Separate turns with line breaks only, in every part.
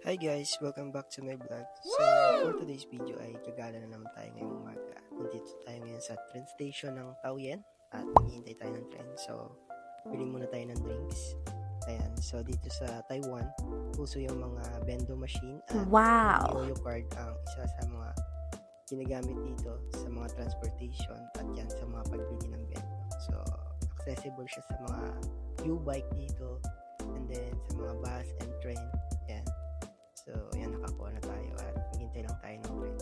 Hi guys! Welcome back to my vlog. So, for today's video ay gagala na naman tayo ngayong umaga. Nandito tayo ngayon sa train station ng Taoyuan at naghihintay tayo ng train. So, bili muna tayo ng drinks. Ayan, so dito sa Taiwan, uso yung mga bendo machine at Yoyo card ang isa sa mga ginagamit dito sa mga transportation at yan sa mga pagbili ng bendo. So, accessible siya sa mga U-bike dito and then sa mga bus and train. Ayan. So, yan, nakakuha na tayo at hintay lang tayo ng train.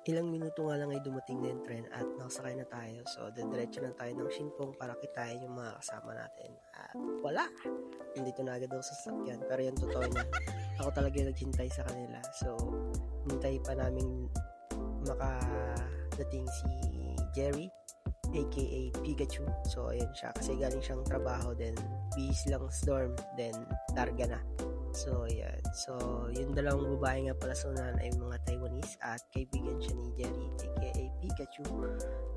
Ilang minuto nga lang ay dumating na yung train at nakasakay na tayo. So, diretso na tayo ng Shinpong para kitain yung mga kasama natin. At wala! Nandito na agad daw sa sasakyan. Pero yung totoo niya, ako talaga yung naghintay sa kanila. So, hintay pa namin makadating si Jerry, aka Pikachu. So, ayun siya. Kasi galing siyang trabaho, then bihis lang sa dorm, then larga na. So, ayan. So, yung dalawang babae nga pala sa unahan ay mga Taiwanese at kaibigan siya ni Jerry, aka Pikachu.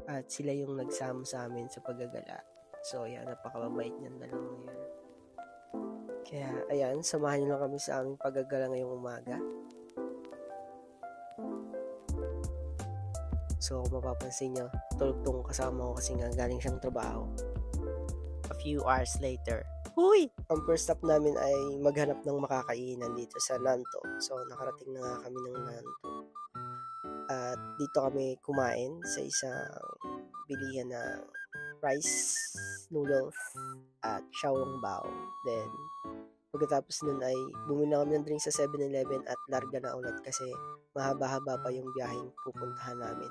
At sila yung nagsama sa amin sa paggagala. So, ayan. Napakababait niyan dalawang yan. Kaya, ayan. Samahan niyo lang kami sa aming paggagala ngayong umaga. So, kung mapapansin nyo, tulog tong kasama ko kasi nga galing siyang trabaho. A few hours later, huy! Ang first stop namin ay maghanap ng makakainan dito sa Nanto. So, nakarating na nga kami ng Nanto. At dito kami kumain sa isang bilihan ng rice, noodles, at xiaolongbao. Then, pagkatapos nun ay bumili na kami ng drink sa 7-Eleven at larga na ulit kasi mahaba-haba pa yung biyaheng pupuntahan namin.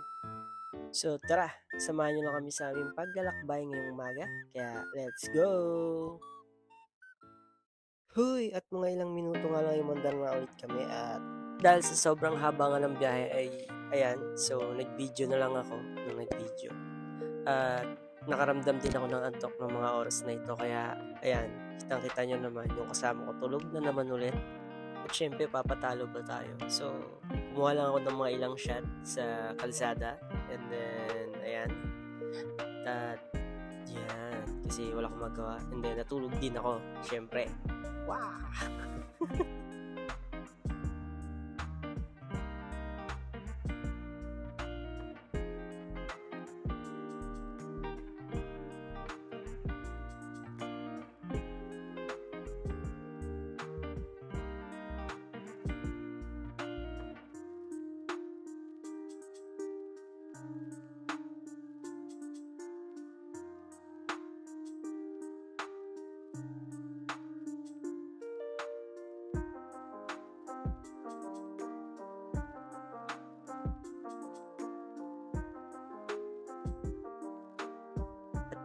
So tara, samahan nyo lang kami sa aming paglalakbay ngayong umaga. Kaya let's go! Huy! At mga ilang minuto nga lang yung mandar na ulit kami at dahil sa sobrang haba nga ng biyahe ay ayan, so nag-video na lang ako nung nag-video. At nakaramdam din ako ng antok ng mga oras na ito kaya ayan, kitang-kita nyo naman yung kasama ko tulog na naman ulit. At syempre, papatalo ba tayo? So, kumuha lang ako ng mga ilang shot sa kalsada. And then, ayan. At, yan. Kasi wala akong magawa. And then, natulog din ako. Syempre. Wow!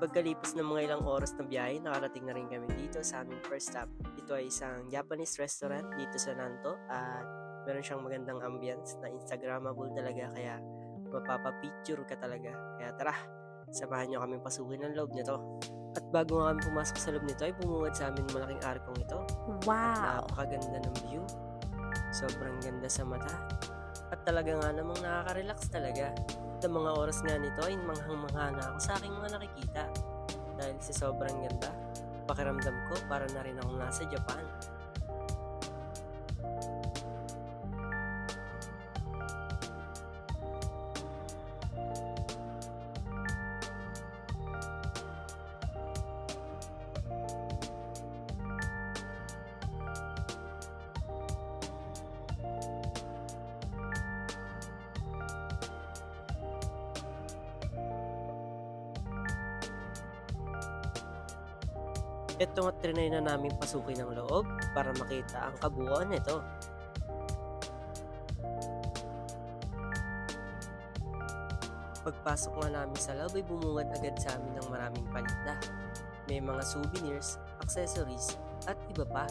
Pagkalipas ng mga ilang oras na biyahe, nakarating na rin kami dito sa aming first stop. Ito ay isang Japanese restaurant dito sa Nanto at meron siyang magandang ambience na Instagrammable talaga kaya mapapapicture ka talaga. Kaya tara, samahan nyo kami pasukin ng loob nito. At bago nga kami pumasok sa loob nito ay bumungad sa amin malaking arkong ito. Wow! At napakaganda ng view. Sobrang ganda sa mata. At talaga nga namang nakaka-relax talaga. At mga oras nga nito ay manghang-mangha na ako sa aking mga nakikita. Dahil sa sobrang ganda, pakiramdam ko para na rin akong nasa Japan. Ito nga trinay na namin pasukin ng loob para makita ang kabuuan nito. Pagpasok nga namin sa loob ay bumungad agad sa amin ng maraming paninda. May mga souvenirs, accessories, at iba pa.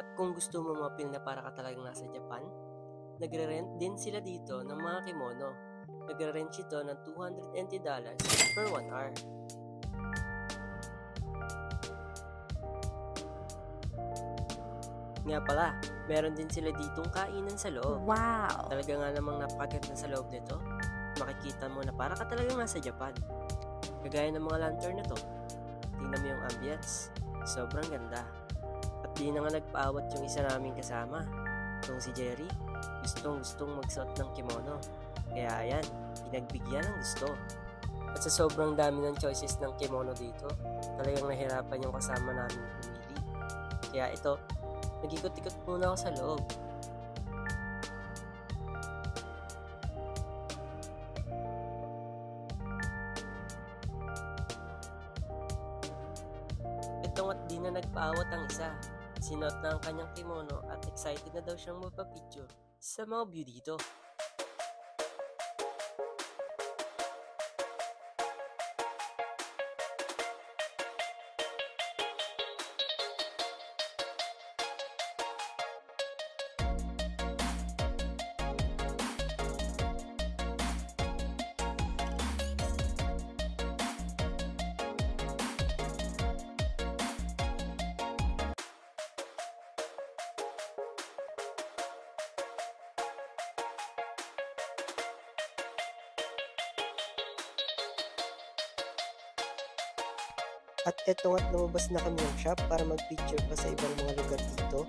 At kung gusto mo mapil na para ka talagang nasa Japan, nagre-rent din sila dito ng mga kimono. Nagre-rent ito ng $220 per 1 hour. Nga pala, meron din sila ditong kainan sa loob. Wow! Talaga nga namang napakaganda sa loob nito. Makikita mo na para ka talagang nasa Japan. Kagaya ng mga lantern na to. Tingnan mo yung ambience. Sobrang ganda. At di na nga nagpaawat yung isa naming kasama. Itong si Jerry, gustong magsuot ng kimono. Kaya ayan, pinagbigyan ng gusto. At sa sobrang dami ng choices ng kimono dito, talagang nahirapan yung kasama namin pumili. Kaya ito, nag-ikot-ikot muna ako sa loob. Itong at di na nagpaawat ang isa. Sinuot na ang kanyang kimono at excited na daw siyang magpa-picture sa mga view dito. At eto nga't lumabas na kami ng shop para mag-picture pa sa ibang mga lugar dito.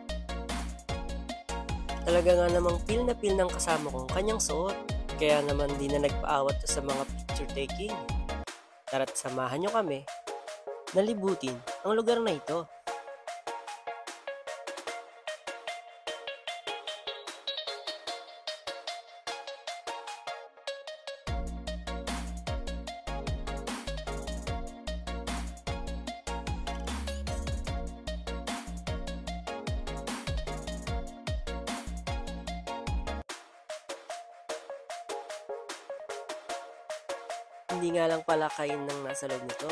Talaga nga namang feel ng kasama kong kanyang suot. Kaya naman di na nagpaawat to sa mga picture taking. Tara't samahan nyo kami na libutin ang lugar na ito. Hindi nga lang pala kain ng nasa loob nito.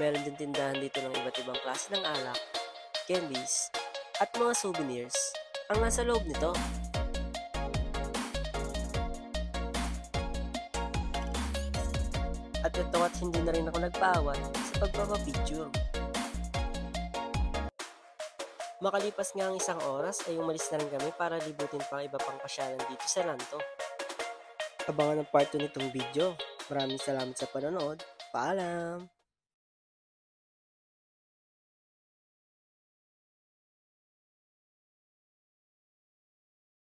Meron din tindahan dito ng iba't ibang klase ng alak, candies, at mga souvenirs ang nasa loob nito. At ito at hindi na rin ako nagpaawat sa pagpapapicture. Makalipas nga ang isang oras ay umalis na rin kami para libutin pa ang iba pang pasyalan dito sa Nanto. Abangan ang part 2 nitong video. Maraming salamat sa panonood. Paalam!